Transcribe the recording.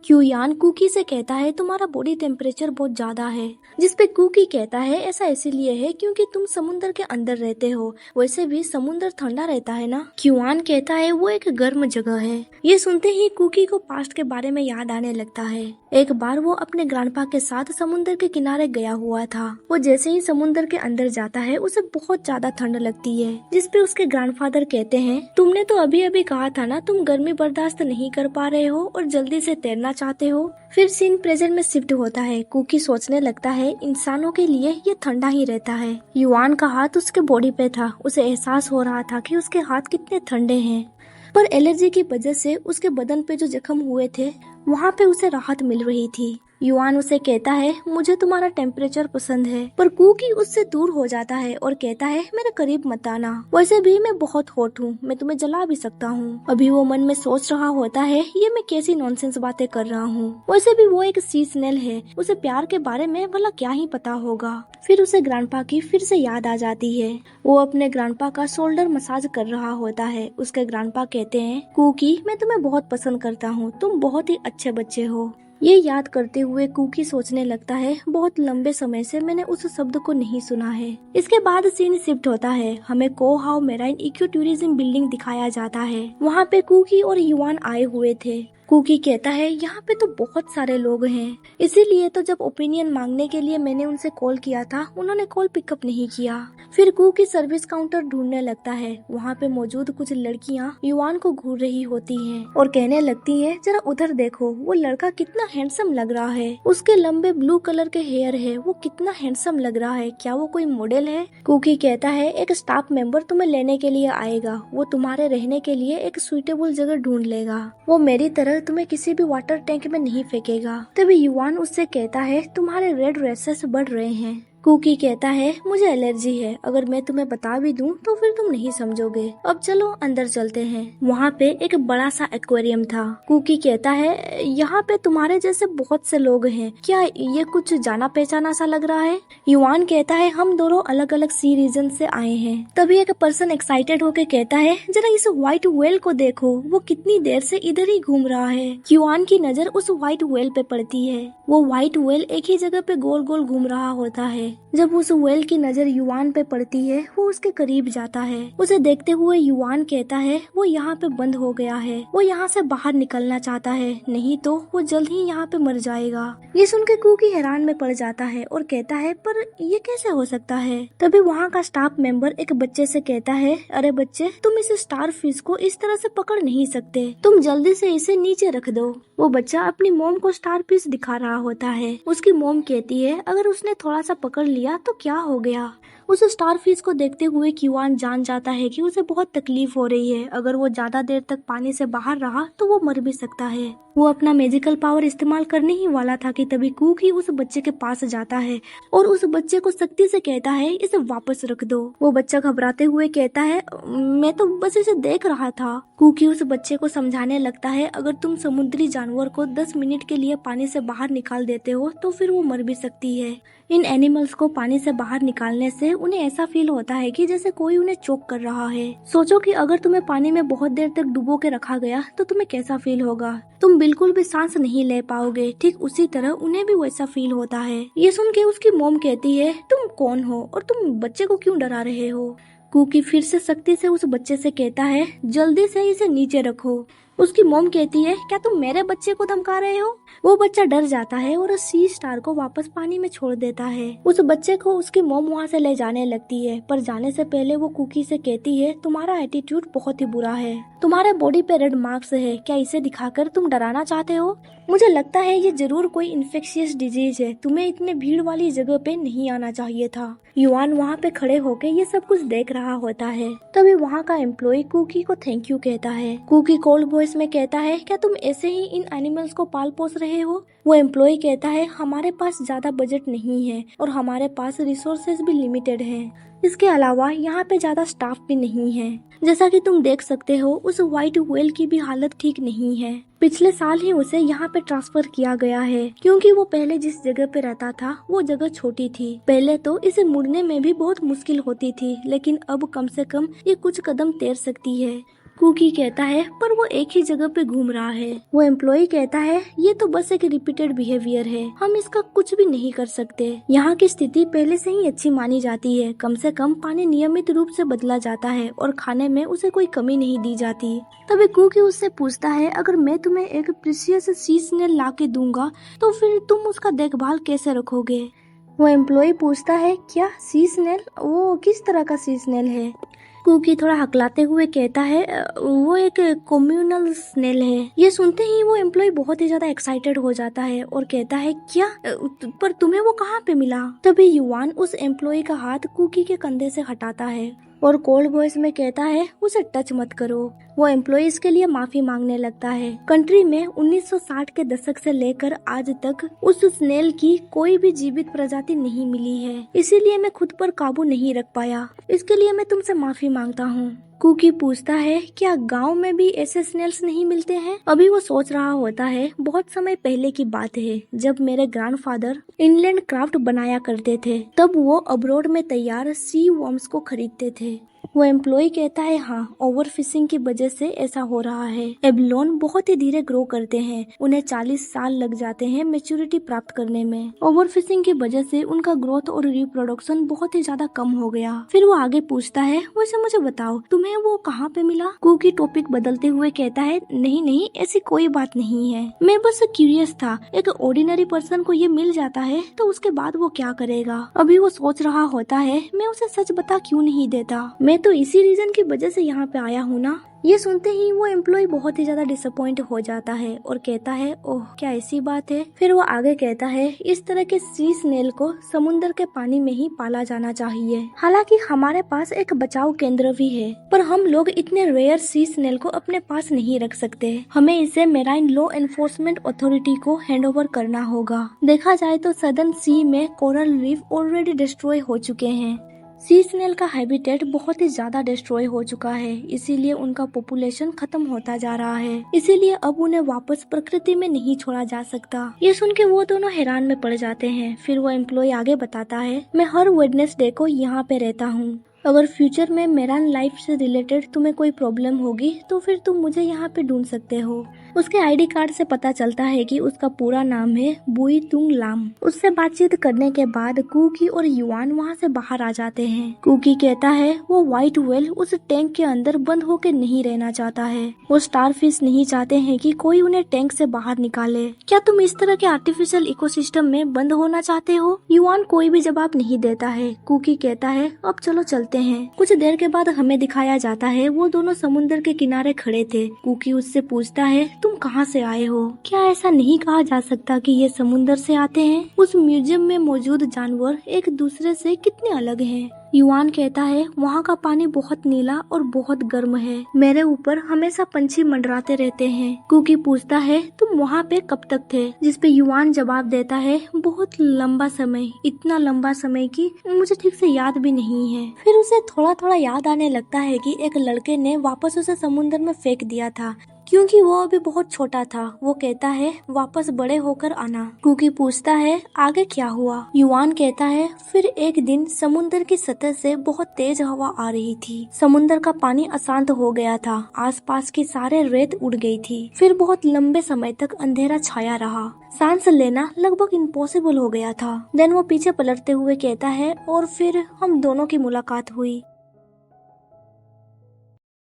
क्यूयान cookie से कहता है तुम्हारा बॉडी टेम्परेचर बहुत ज्यादा है, जिसपे कुकी कहता है ऐसा इसीलिए है क्योंकि तुम समुद्र के अंदर रहते हो, वैसे भी समुद्र ठंडा रहता है ना। क्यूआन कहता है वो एक गर्म जगह है। ये सुनते ही कुकी को पास्ट के बारे में याद आने लगता है। एक बार वो अपने ग्रैंडपा के साथ समुद्र के किनारे गया हुआ था। वो जैसे ही समुद्र के अंदर जाता है उसे बहुत ज्यादा ठंड लगती है, जिसपे उसके ग्रैंडफादर कहते हैं तुमने तो अभी अभी कहा था ना तुम गर्मी बर्दाश्त नहीं कर पा रहे हो और जल्दी से तैरना चाहते हो। फिर सीन प्रेजेंट में शिफ्ट होता है। कुकी सोचने लगता है इंसानों के लिए ये ठंडा ही रहता है। युआन का हाथ उसके बॉडी पे था। उसे एहसास हो रहा था कि उसके हाथ कितने ठंडे हैं, पर एलर्जी की वजह से उसके बदन पे जो जख्म हुए थे वहाँ पे उसे राहत मिल रही थी। युआन उसे कहता है मुझे तुम्हारा टेम्परेचर पसंद है, पर कुकी उससे दूर हो जाता है और कहता है मेरे करीब मत आना, वैसे भी मैं बहुत हॉट हूँ, मैं तुम्हें जला भी सकता हूँ। अभी वो मन में सोच रहा होता है ये मैं कैसी नॉनसेंस बातें कर रहा हूँ, वैसे भी वो एक सी स्नेल है, उसे प्यार के बारे में भला क्या ही पता होगा। फिर उसे ग्रैंडपा की फिर से याद आ जाती है। वो अपने ग्रैंडपा का शोल्डर मसाज कर रहा होता है। उसके ग्रैंडपा कहते हैं कुकी मैं तुम्हें बहुत पसंद करता हूँ, तुम बहुत ही अच्छे बच्चे हो। ये याद करते हुए कुकी सोचने लगता है बहुत लंबे समय से मैंने उस शब्द को नहीं सुना है। इसके बाद सीन शिफ्ट होता है। हमें को how marine eco tourism building दिखाया जाता है। वहाँ पे कुकी और युआन आए हुए थे। कुकी कहता है यहाँ पे तो बहुत सारे लोग हैं, इसीलिए तो जब ओपिनियन मांगने के लिए मैंने उनसे कॉल किया था उन्होंने कॉल पिकअप नहीं किया। फिर कुकी सर्विस काउंटर ढूंढने लगता है। वहाँ पे मौजूद कुछ लड़कियाँ युआन को घूर रही होती हैं और कहने लगती हैं जरा उधर देखो वो लड़का कितना हैंडसम लग रहा है, उसके लंबे ब्लू कलर के हेयर है, वो कितना हैंडसम लग रहा है, क्या वो कोई मॉडल है। कुकी कहता है एक स्टाफ मेंबर तुम्हें लेने के लिए आएगा, वो तुम्हारे रहने के लिए एक सुइटेबल जगह ढूंढ लेगा, वो मेरी तरह तुम्हें किसी भी वाटर टैंक में नहीं फेंकेगा। तभी युआन उससे कहता है तुम्हारे रेड रेसेस बढ़ रहे हैं। कुकी कहता है मुझे एलर्जी है, अगर मैं तुम्हें बता भी दूं तो फिर तुम नहीं समझोगे। अब चलो अंदर चलते हैं। वहाँ पे एक बड़ा सा एक्वेरियम था। कुकी कहता है यहाँ पे तुम्हारे जैसे बहुत से लोग हैं, क्या ये कुछ जाना पहचाना सा लग रहा है। युआन कहता है हम दोनों अलग अलग सी रीजन से आए हैं। तभी एक पर्सन एक्साइटेड होके कहता है जरा इस व्हाइट व्हेल को देखो, वो कितनी देर से इधर ही घूम रहा है। युआन की नजर उस व्हाइट व्हेल पे पड़ती है। वो व्हाइट व्हेल एक ही जगह पे गोल गोल घूम रहा होता है। जब उस व्हेल की नजर युआन पे पड़ती है वो उसके करीब जाता है। उसे देखते हुए युआन कहता है वो यहाँ पे बंद हो गया है, वो यहाँ से बाहर निकलना चाहता है, नहीं तो वो जल्द ही यहाँ पे मर जाएगा। ये सुन के कुकी हैरान में पड़ जाता है और कहता है पर ये कैसे हो सकता है। तभी वहाँ का स्टाफ मेंबर एक बच्चे से कहता है अरे बच्चे तुम इस स्टार फिश को इस तरह से पकड़ नहीं सकते, तुम जल्दी से इसे नीचे रख दो। वो बच्चा अपनी मोम को स्टार फिश दिखा रहा होता है। उसकी मोम कहती है अगर उसने थोड़ा सा पकड़ लिया तो क्या हो गया। उस स्टारफिश को देखते हुए क्यूआन जान जाता है कि उसे बहुत तकलीफ हो रही है, अगर वो ज्यादा देर तक पानी से बाहर रहा तो वो मर भी सकता है। वो अपना मैजिकल पावर इस्तेमाल करने ही वाला था कि तभी कुकी उस बच्चे के पास जाता है और उस बच्चे को सख्ती से कहता है इसे वापस रख दो। वो बच्चा घबराते हुए कहता है मैं तो बस इसे देख रहा था। कुकी उस बच्चे को समझाने लगता है अगर तुम समुद्री जानवर को 10 मिनट के लिए पानी से बाहर निकाल देते हो तो फिर वो मर भी सकती है। इन एनिमल्स को पानी से बाहर निकालने से उन्हें ऐसा फील होता है कि जैसे कोई उन्हें चोक कर रहा है। सोचो कि अगर तुम्हें पानी में बहुत देर तक डुबो के रखा गया तो तुम्हें कैसा फील होगा, तुम बिल्कुल भी सांस नहीं ले पाओगे। ठीक उसी तरह उन्हें भी वैसा फील होता है। ये सुन के उसकी मोम कहती है तुम कौन हो और तुम बच्चे को क्यों डरा रहे हो। कुकी फिर से सख्ती से उस बच्चे से कहता है जल्दी से इसे नीचे रखो। उसकी मोम कहती है क्या तुम मेरे बच्चे को धमका रहे हो। वो बच्चा डर जाता है और उस सी स्टार को वापस पानी में छोड़ देता है। उस बच्चे को उसकी मोम वहाँ से ले जाने लगती है, पर जाने से पहले वो कुकी से कहती है तुम्हारा एटीट्यूड बहुत ही बुरा है, तुम्हारे बॉडी पे रेड मार्क्स है, क्या इसे दिखाकर तुम डराना चाहते हो। मुझे लगता है ये जरूर कोई इन्फेक्शियस डिजीज है, तुम्हें इतने भीड़ वाली जगह पे नहीं आना चाहिए था। युआन वहाँ पे खड़े होके ये सब कुछ देख रहा होता है। तभी वहाँ का एम्प्लॉय कुकी को थैंक यू कहता है। कुकी कोल्ड वॉइस में कहता है क्या तुम ऐसे ही इन एनिमल्स को पाल पोस रहे हो। वो एम्प्लॉय कहता है हमारे पास ज्यादा बजट नहीं है और हमारे पास रिसोर्सेज भी लिमिटेड हैं। इसके अलावा यहाँ पे ज्यादा स्टाफ भी नहीं है। जैसा कि तुम देख सकते हो उस व्हाइट व्हेल की भी हालत ठीक नहीं है। पिछले साल ही उसे यहाँ पे ट्रांसफर किया गया है क्योंकि वो पहले जिस जगह पे रहता था वो जगह छोटी थी। पहले तो इसे मुड़ने में भी बहुत मुश्किल होती थी, लेकिन अब कम से कम ये कुछ कदम तैर सकती है। कुकी कहता है पर वो एक ही जगह पे घूम रहा है। वो एम्प्लॉय कहता है ये तो बस एक रिपीटेड बिहेवियर है, हम इसका कुछ भी नहीं कर सकते। यहाँ की स्थिति पहले से ही अच्छी मानी जाती है, कम से कम पानी नियमित रूप से बदला जाता है और खाने में उसे कोई कमी नहीं दी जाती। तभी कुकी उससे पूछता है अगर मैं तुम्हें एक प्रीशियस सी स्नेल ला के दूंगा तो फिर तुम उसका देखभाल कैसे रखोगे। वो एम्प्लॉय पूछता है क्या सी स्नेल, वो किस तरह का सी स्नेल है। कुकी थोड़ा हकलाते हुए कहता है वो एक कम्युनल स्नेल है। ये सुनते ही वो एम्प्लॉय बहुत ही ज्यादा एक्साइटेड हो जाता है और कहता है क्या, पर तुम्हें वो कहाँ पे मिला। तभी युवान उस एम्प्लॉय का हाथ कुकी के कंधे से हटाता है और कोल्ड वॉइस में कहता है उसे टच मत करो। वो एम्प्लॉय इसके लिए माफी मांगने लगता है। कंट्री में 1960 के दशक से लेकर आज तक उस स्नेल की कोई भी जीवित प्रजाति नहीं मिली है, इसीलिए मैं खुद पर काबू नहीं रख पाया, इसके लिए मैं तुमसे माफी मांगता हूँ। कुकी पूछता है क्या गांव में भी ऐसे स्नेल्स नहीं मिलते हैं। अभी वो सोच रहा होता है बहुत समय पहले की बात है जब मेरे ग्रैंडफादर इनलैंड क्राफ्ट बनाया करते थे, तब वो अब्रोड में तैयार सी वर्म्स को खरीदते थे। वो एम्प्लॉय कहता है हाँ, ओवर फिशिंग की वजह से ऐसा हो रहा है। एबलोन बहुत ही धीरे ग्रो करते हैं, उन्हें 40 साल लग जाते हैं मैच्योरिटी प्राप्त करने में। ओवर फिशिंग की वजह से उनका ग्रोथ और रिप्रोडक्शन बहुत ही ज्यादा कम हो गया। फिर वो आगे पूछता है वैसे मुझे बताओ तुम्हें वो कहाँ पे मिला। कुकी टॉपिक बदलते हुए कहता है नहीं नहीं, ऐसी कोई बात नहीं है, मैं बस क्यूरियस था, एक ऑर्डिनरी पर्सन को ये मिल जाता है तो उसके बाद वो क्या करेगा। अभी वो सोच रहा होता है मैं उसे सच बता क्यों नहीं देता, मैं तो इसी रीजन की वजह से यहाँ पे आया हूँ ना। ये सुनते ही वो एम्प्लॉय बहुत ही ज्यादा डिसअपॉइंट हो जाता है और कहता है ओह क्या ऐसी बात है। फिर वो आगे कहता है इस तरह के सी स्नेल को समुद्र के पानी में ही पाला जाना चाहिए। हालांकि हमारे पास एक बचाव केंद्र भी है, पर हम लोग इतने रेयर सी स्नेल को अपने पास नहीं रख सकते, हमें इसे मेराइन लॉ एनफोर्समेंट अथॉरिटी को हैंडओवर करना होगा। देखा जाए तो सदर्न सी में कोरल रीफ ऑलरेडी डिस्ट्रॉय हो चुके हैं, सी स्नेल का हैबिटेट बहुत ही ज्यादा डिस्ट्रॉय हो चुका है, इसीलिए उनका पॉपुलेशन खत्म होता जा रहा है, इसीलिए अब उन्हें वापस प्रकृति में नहीं छोड़ा जा सकता। ये सुन के वो दोनों हैरान में पड़ जाते हैं। फिर वो एम्प्लॉय आगे बताता है मैं हर वेडनेसडे को यहाँ पे रहता हूँ, अगर फ्यूचर में मेरान लाइफ से रिलेटेड तुम्हें कोई प्रॉब्लम होगी तो फिर तुम मुझे यहाँ पे ढूंढ सकते हो। उसके आईडी कार्ड से पता चलता है कि उसका पूरा नाम है बुई तुंग लाम। उससे बातचीत करने के बाद कुकी और युवान वहाँ से बाहर आ जाते हैं। कुकी कहता है वो व्हाइट व्हेल उस टैंक के अंदर बंद होकर नहीं रहना चाहता है, वो स्टारफिश नहीं चाहते हैं कि कोई उन्हें टैंक से बाहर निकाले। क्या तुम इस तरह के आर्टिफिशियल इकोसिस्टम में बंद होना चाहते हो। युवान कोई भी जवाब नहीं देता है। कुकी कहता है अब चलो चलते हैं। कुछ देर के बाद हमें दिखाया जाता है वो दोनों समुद्र के किनारे खड़े थे। कुकी उससे पूछता है तुम कहाँ से आए हो। क्या ऐसा नहीं कहा जा सकता कि ये समुद्र से आते हैं। उस म्यूजियम में मौजूद जानवर एक दूसरे से कितने अलग हैं। युवान कहता है वहाँ का पानी बहुत नीला और बहुत गर्म है, मेरे ऊपर हमेशा पंछी मंडराते रहते हैं। कुकी पूछता है तुम वहाँ पे कब तक थे, जिस पे युवान जवाब देता है बहुत लंबा समय, इतना लंबा समय कि मुझे ठीक से याद भी नहीं है। फिर उसे थोड़ा थोड़ा याद आने लगता है कि एक लड़के ने वापस उसे समुद्र में फेंक दिया था क्योंकि वो अभी बहुत छोटा था। वो कहता है वापस बड़े होकर आना। कुकी पूछता है आगे क्या हुआ। युवान कहता है फिर एक दिन समुद्र की सतह से बहुत तेज हवा आ रही थी, समुद्र का पानी अशांत हो गया था, आसपास की सारे रेत उड़ गई थी। फिर बहुत लंबे समय तक अंधेरा छाया रहा, सांस लेना लगभग इम्पॉसिबल हो गया था। देन वो पीछे पलटते हुए कहता है और फिर हम दोनों की मुलाकात हुई।